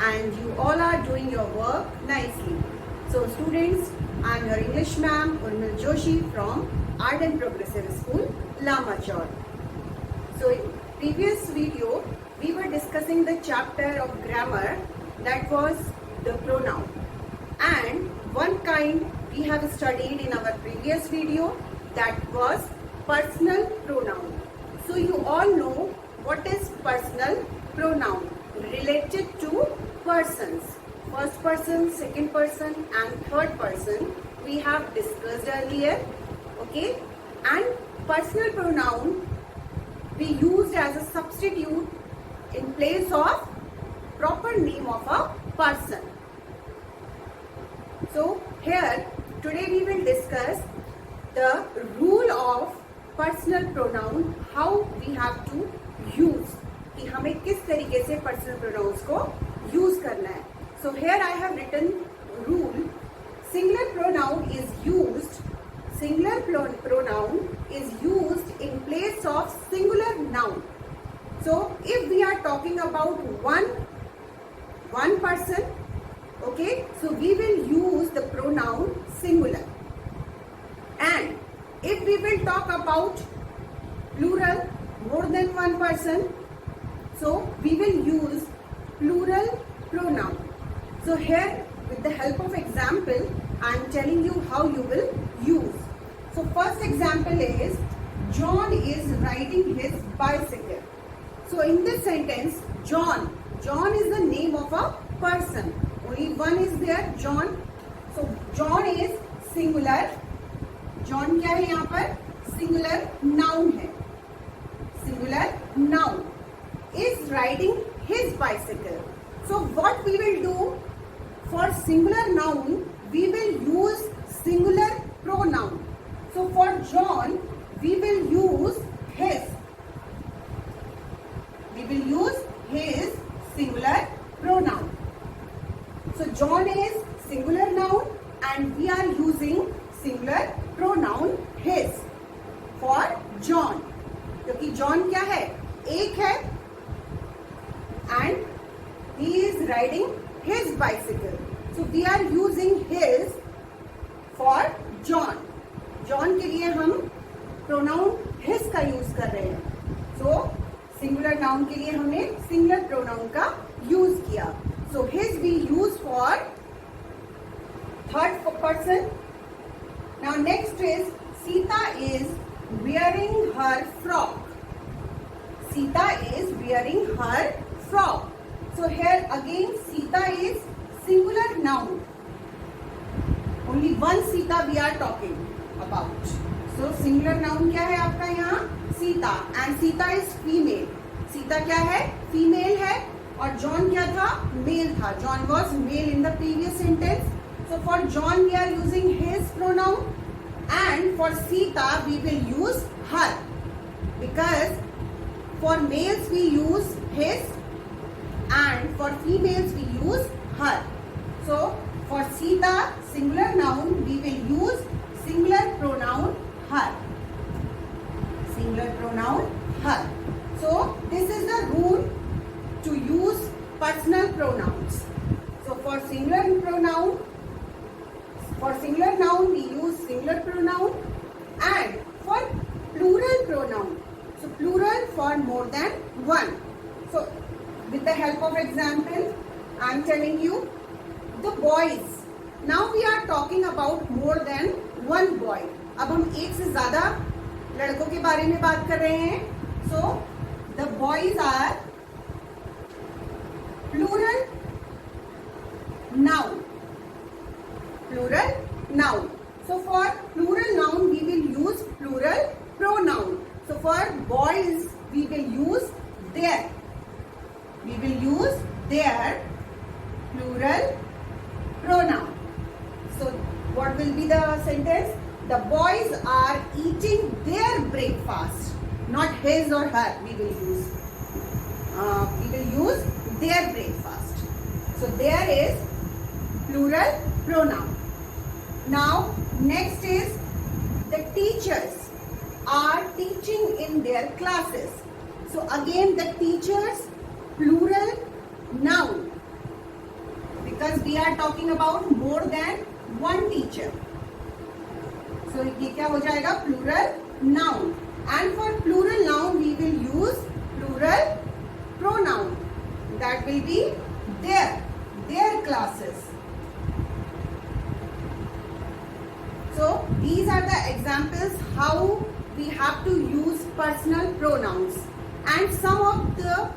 and you all are doing your work nicely. So students, I am your English ma'am Urmil Joshi from Art and Progressive School, Lamachor. So in previous video, we were discussing the chapter of grammar that was the pronoun. And one kind we have studied in our previous video, that was personal pronoun. So you all know what is personal pronoun related to persons. First person, second person and third person we have discussed earlier. Okay, and personal pronoun we used as a substitute in place of proper name of a person. So here today we will discuss the rule of personal pronoun, how we have to use, कि हमें किस तरीके से personal pronouns को use करना है. So here I have written rule. Singular pronoun is used in place of singular noun. So if we are talking about one person, okay, so we will use the pronoun singular. And if we will talk about plural, more than one person, so we will use plural pronoun. So here with the help of example, I am telling you how you will use. So first example is John is riding his bicycle. So in this sentence, John is the name of a person. Only one is there, John. So John is singular. John क्या है यहाँ पर? Singular noun है. Singular noun is riding his bicycle. So what we will do for singular noun, we will use singular pronoun. So for John, we will use his. We will use his singular pronoun. So John is singular noun and we are using singular pronoun his for John. क्योंकि John क्या है? एक है and he is riding his bicycle. So we are using his for John. John के लिए हम pronoun his का use कर रहे हैं. So singular noun के लिए हमने singular pronoun का use किया. So his we use for third person. Now next is Sita is wearing her frock. Sita is wearing her frock. So here again Sita is singular noun. Only one Sita we are talking about. So singular noun क्या है आपका यहाँ? Sita, and Sita is female. Sita क्या है? Female है. और John क्या था? Male था. John was male in the previous sentence. So for John we are using his pronoun, and for Sita we will use her, because for males we use his and for females we use her. So for Sita singular noun we will use singular pronoun her. Singular pronoun her. So this is the rule to use personal pronouns. So for singular noun we use singular pronoun, and for plural pronoun, so plural for more than one. So with the help of example, I am telling you the boys. Now we are talking about more than one boy. अब हम एक से ज़्यादा लड़कों के बारे में बात कर रहे हैं. So the boys are plural noun. Plural noun. So for plural noun we will use plural pronoun. So for boys we will use their. We will use their plural pronoun. So what will be the sentence? The boys are eating their breakfast. Not his or her. We will use their breakfast. So there is plural pronoun. Now next is the teachers are teaching in their classes. So again the teachers plural noun. because we are talking about more than one teacher. So ये क्या हो जाएगा? Plural noun. And for plural noun we will use plural pronoun. That will be their classes. So these are the examples how we have to use personal pronouns. And some of the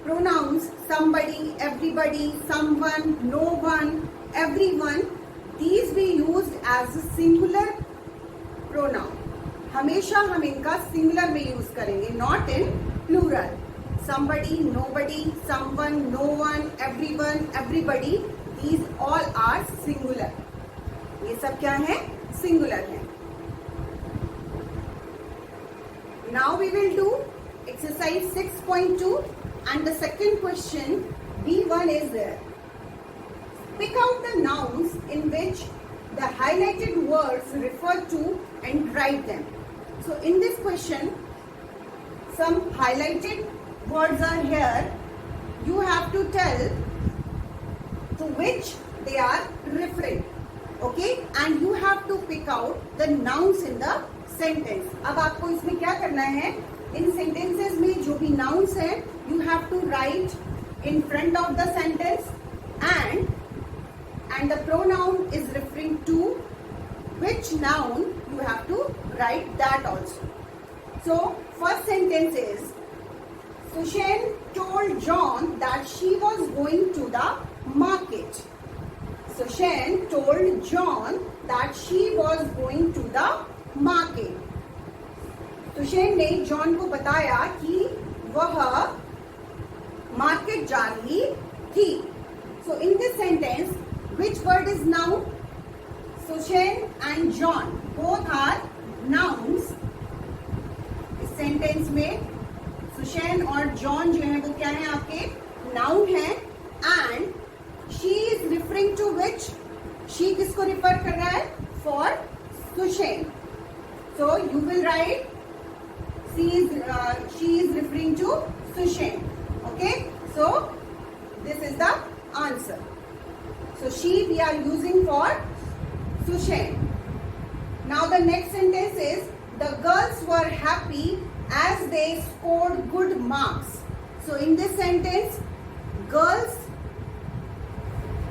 pronouns, somebody, everybody, someone, no one, everyone, these we used as a singular pronoun. हमेशा हम इनका singular में use करेंगे, not in plural. somebody, nobody, someone, no one, everyone, everybody, these all are singular. ये सब क्या है? Singular है. Now we will do exercise 6.2 and the second question B1 is there. Pick out the nouns in which the highlighted words refer to and write them. So in this question, some highlighted words are here. You have to tell to which they are referring. Okay, and you have to pick out the nouns in the sentence. अब आपको इसमें क्या करना है? इन sentences में जो भी nouns हैं, you have to write in front of the sentence and the pronoun is referring to which noun, you have to write that also. So first sentence is, Sushen told John that she was going to the market. Sushen told John that she was going to the market. Sushen ने John को बताया कि वह market जा रही थी. So in this sentence, which word is noun? Sushen and John both are nouns. इस sentence में सुशेन और जॉन जो है वो क्या है? आपके नाउन है. And she is referring to which? She किसको रिफर कर रहा है? For Sushen. So you will write she is referring to Sushen. Okay, so this is the answer. So she we are using for Sushen. Now the next sentence is, the girls were happy as they scored good marks. So in this sentence, girls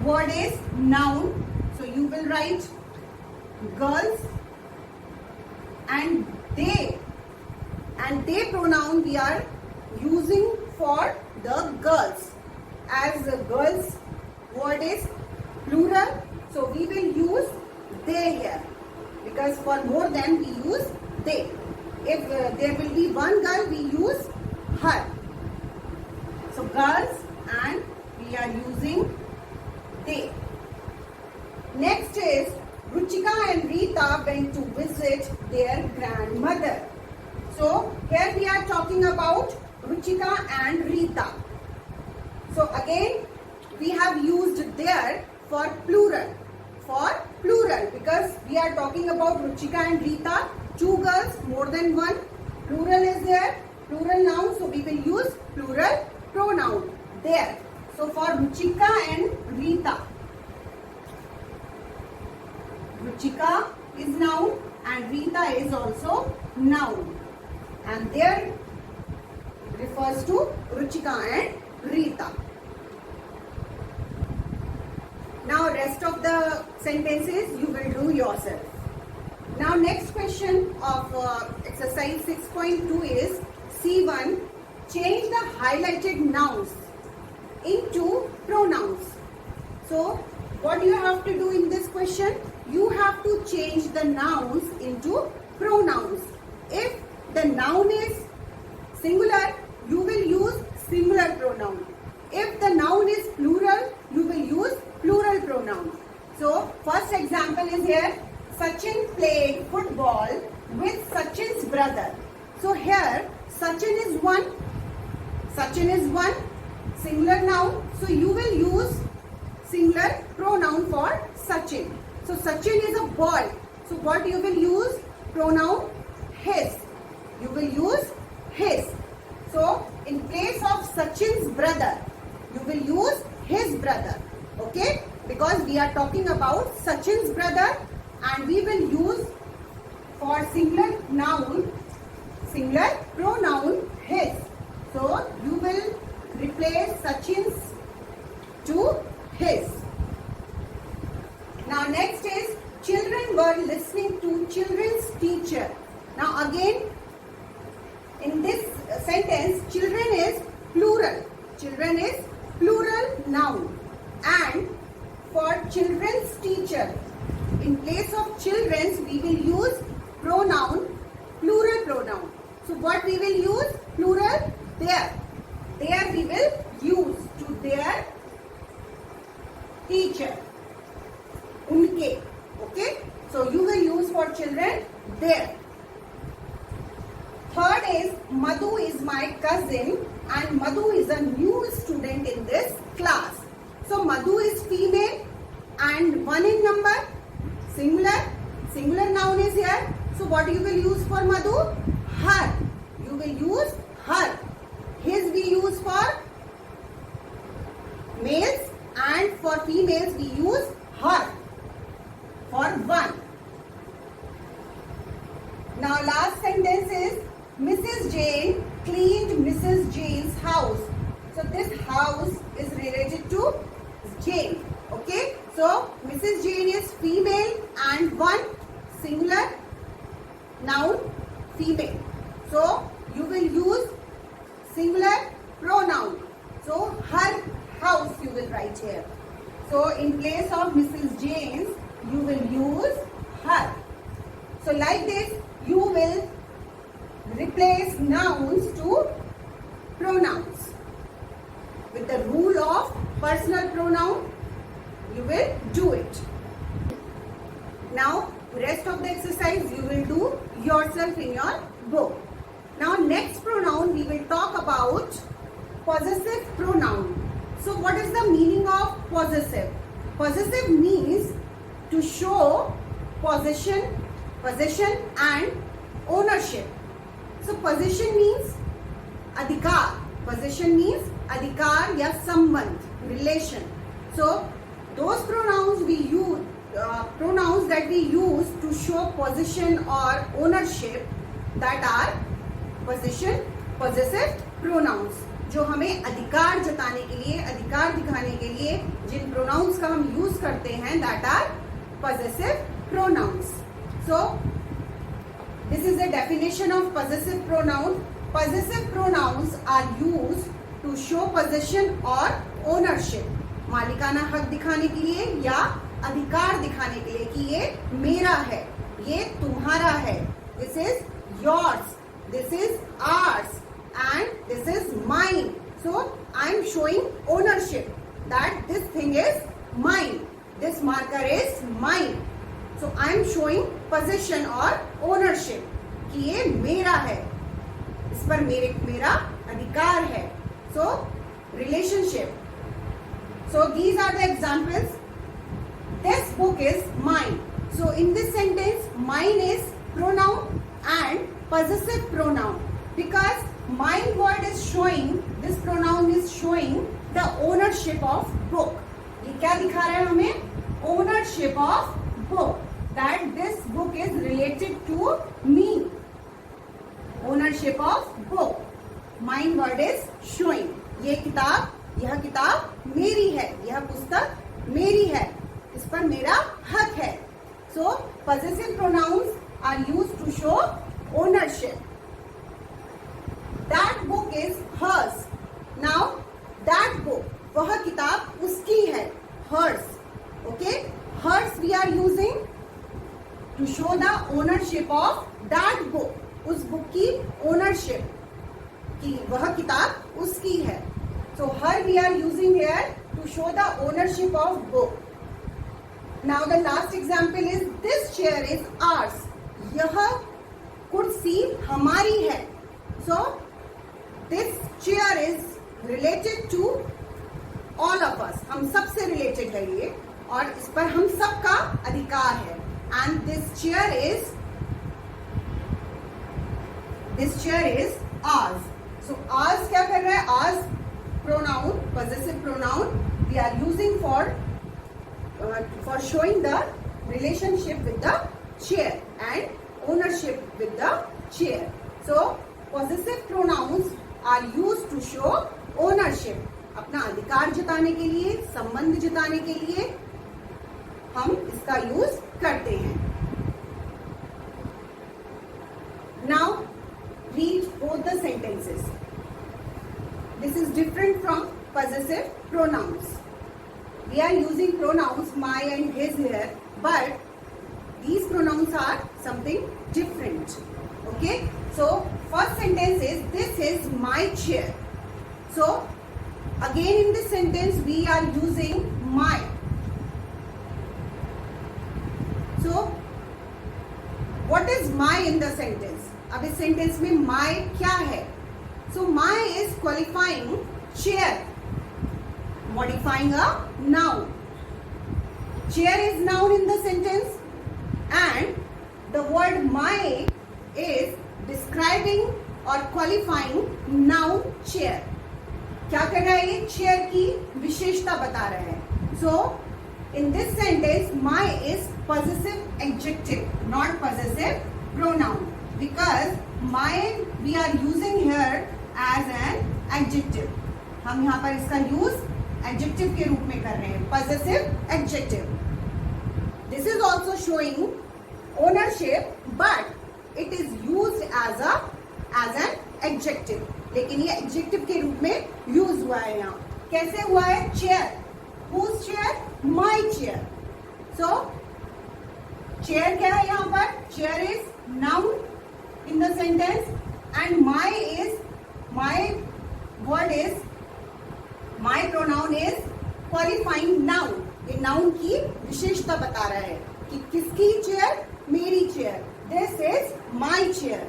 word is noun. So you will write girls and they pronoun we are using for the girls, as the girls word is plural, so we will use they here, because for more than we use they. If there will be one girl, we use her. So girls and we are using they. Next is, Ruchika and Rita went to visit their grandmother. So here we are talking about Ruchika and Rita. So again we have used there for plural. For plural, because we are talking about Ruchika and Rita, two girls, more than one. Plural is there, plural noun, so we will use plural pronoun there. So for Ruchika and Rita, Ruchika is noun and Rita is also noun. And there refers to Ruchika and Rita. Now rest of the sentences you will do yourself. Now next question of exercise 6.2 is C1. Change the highlighted nouns into pronouns. So what do you have to do in this question? You have to change the nouns into pronouns. If the noun is singular, you will use singular pronoun. If the noun is plural, you will use plural pronoun. So first example is here, Sachin played football with Sachin's brother. So here Sachin is one, singular noun, so you will use singular pronoun for Sachin. So Sachin is a boy, so what you will use? Pronoun his. You will use his. So in place of Sachin's brother, you will use his brother. Okay, because we are talking about Sachin's brother, and we will use for singular pronoun his. So you will replace Sachin's to his. Now next is children were listening to children's teacher. Now again, in this sentence, children is plural. Children is plural noun. And for children's teacher, in place of children's, we will use pronoun, plural pronoun. So what we will use? Plural, their. There we will use to their teacher. Unke. Okay? So you will use for children their. Third is Madhu is my cousin, and Madhu is a new student in this class. So Madhu is female and 1 in number, singular. Singular noun is here. So what you will use for Madhu? Her. You will use her. His we use for males, and for females we use her for 1. Now last sentence is Mrs. Jane cleaned Mrs. Jane's house. So this house is related to Jane. Okay. So Mrs. Jane is female and 1 singular noun female. So you will use singular pronoun. So her house you will write here. So in place of Mrs. Jane's you will use her. So like this you will replace nouns to pronouns. With the rule of personal pronoun, you will do it. Now, rest of the exercise you will do yourself in your book. Now, next pronoun we will talk about possessive pronoun. So, what is the meaning of possessive? Possessive means to show possession and ownership. So possession means adhikar. Possession means adhikar ya sambandh, relation. So those pronouns we use, pronouns that we use to show possession or ownership, that are possessive pronouns. जो हमें अधिकार जताने के लिए, अधिकार दिखाने के लिए जिन pronouns का हम यूज करते हैं, that are possessive pronouns. So this is the definition of possessive pronoun. Possessive pronouns are used to show possession or ownership. मालिकाना हक दिखाने के लिए या अधिकार दिखाने के लिए कि ये मेरा है, ये तुम्हारा है. This is yours, this is ours, and this is mine. So I am showing ownership that this thing is mine. This marker is mine. So I am showing possession or ownership कि ये मेरा है, इस पर मेरा अधिकार है. So relationship. So these are the examples. This book is mine. So in this sentence, mine is pronoun and possessive pronoun, because mine word is showing, this pronoun is showing the ownership of book. ये क्या दिखा रहा है हमें? Ownership of book. That this book is related to me. Ownership of book. Mine word is showing. यह किताब मेरी है, यह पुस्तक मेरी है, इस पर मेरा हक है. So possessive pronouns are used to show ownership. That book is hers. Now that book, वह किताब उसकी है, hers. Okay, hers we are using to show the ownership of that book. उस बुक की ownership, कि वह किताब उसकी है. So her we are using here to show the ownership of book. Now the last example is this chair is ours. यह कुर्सी हमारी है. So this chair is related to all of us. हम सब से related है ये, और इस पर हम सब का अधिकार है. And this chair is ours. So ours क्या कर रहा है? Ours pronoun, possessive pronoun we are using for for showing the relationship with the chair and ownership with the chair. So possessive pronouns are used to show ownership. अपना अधिकार जताने के लिए, संबंध जताने के लिए हम इसका यूज करते हैं. Now read both the sentences. This is different from possessive pronouns. We are using pronouns my and his here, but these pronouns are something different. Okay, so first sentence is this is my chair. So again in this sentence we are using my. So what is my in the sentence? अब इस sentence में my क्या है? So my is qualifying chair, modifying a noun. Chair is noun in the sentence and the word my is describing or qualifying noun chair. क्या कर रहा है ये? चेयर की विशेषता बता रहा है. So in this sentence my is possessive adjective, not possessive pronoun, because my we are using here as an adjective. हम यहाँ पर इसका यूज adjective के रूप में कर रहे हैं, possessive adjective. This is also showing ownership, but it is used as an adjective. लेकिन ये adjective के रूप में यूज हुआ है यहाँ. कैसे हुआ है? chair. Whose chair? My chair. So chair क्या है यहाँ पर? chair is noun in the sentence and my word is, my pronoun is qualifying noun. ये noun की विशेषता बता रहा है कि किसकी chair? मेरी chair. This is my chair.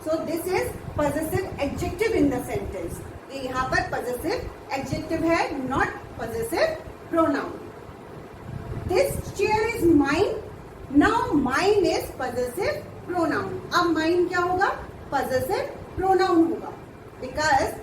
So this is possessive adjective in the sentence. ये यहाँ पर possessive adjective है, not possessive pronoun. This chair is mine. Now mine is possessive pronoun. अब mine क्या होगा? Possessive pronoun होगा. Because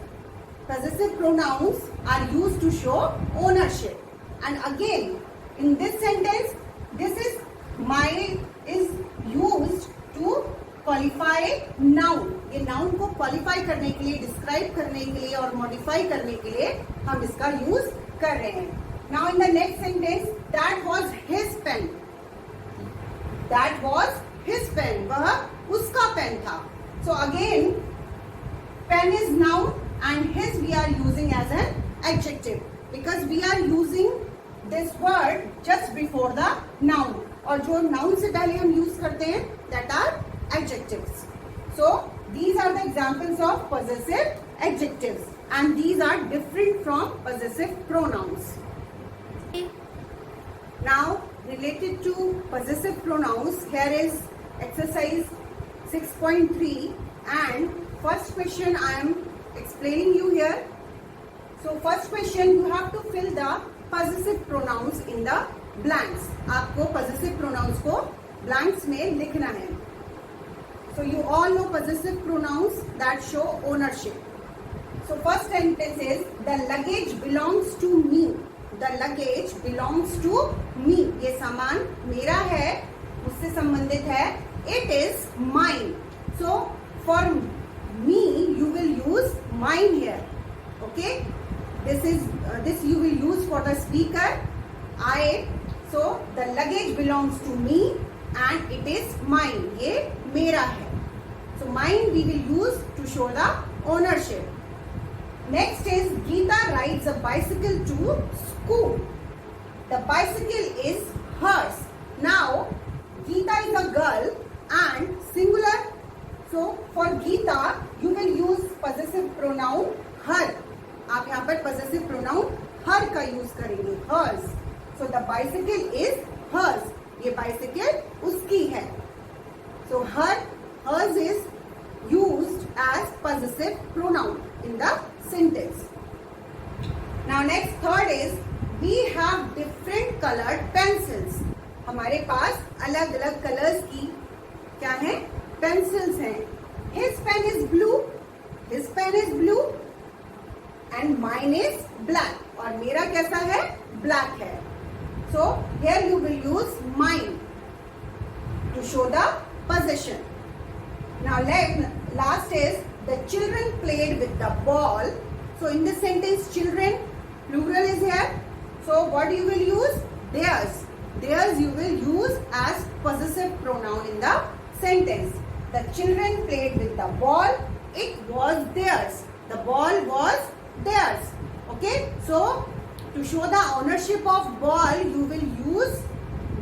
possessive pronouns are used to show ownership. And again, in this sentence, this is my is used to qualify noun. ये noun को qualify करने के लिए, describe करने के लिए और modify करने के लिए हम इसका use कर रहे हैं. Now in the next sentence, that was his pen. That was his pen. वह उसका पेन था. So again, pen is noun and his we are using as an adjective because we are using this word just before the noun. और जो noun से पहले हम use करते हैं, that are adjectives. So these are the examples of possessive adjectives and these are different from possessive pronouns. Now related to possessive pronouns, here is exercise 6.3 and first question I am explaining you here. So first question, you have to fill the possessive pronouns in the blanks. आपको possessive pronouns को blanks में लिखना है. So you all know possessive pronouns that show ownership. So first sentence is the luggage belongs to me. The luggage belongs to me. ये सामान मेरा है, मुझसे संबंधित है. It is mine. So for me you will use mine here. Okay. This you will use for the speaker. So the luggage belongs to me and it is mine. ये मेरा है. So mine we will use to show the ownership. Next is Geeta rides a bicycle to school. The bicycle is hers. Now Geeta is a girl and singular. So for Geeta you will use possessive pronoun her. आप यहाँ पर possessive pronoun her का use करेंगे, hers. So the bicycle is hers. ये bicycle उसकी है. So hers is used as possessive pronoun in the sentence. Now next third is we have different colored pencils. हमारे पास अलग अलग कलर्स की क्या है? पेंसिल्स हैं. His pen is blue. His pen is blue and mine is black. और मेरा कैसा है? Black है. So here you will use mine to show the possession. Now last is the children played with the ball. So in this sentence children plural is here. So what you will use? Theirs. Theirs you will use as possessive pronoun in the sentence. The children played with the ball. It was theirs. The ball was theirs. Okay. So to show the ownership of ball you will use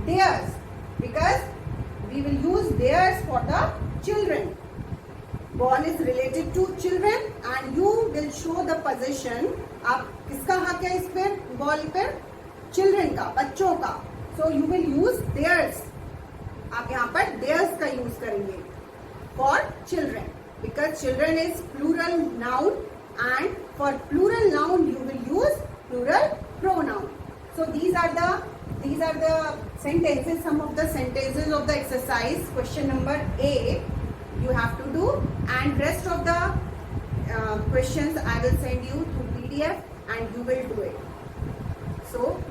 theirs, because we will use theirs for the children. Ball is related to children and you will show the possession. आप किसका हक है इस पर, ball पर? Children का, बच्चों का. So you will use theirs. आप यहाँ पर theirs का यूज करेंगे for children, because children is plural noun and for plural noun you will use plural pronoun. So these are the sentences, some of the sentences of the exercise question number A you have to do, and rest of the questions I will send you through PDF and you will do it. So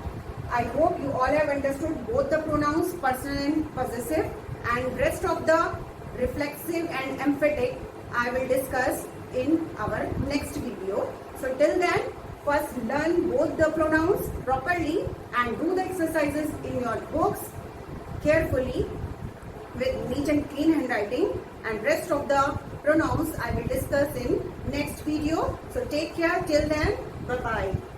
I hope you all have understood both the pronouns personal and possessive, and rest of the reflexive and emphatic I will discuss in our next video. So till then, first learn both the pronouns properly and do the exercises in your books carefully with neat and clean handwriting, and rest of the pronouns I will discuss in next video. So take care till then. Bye bye.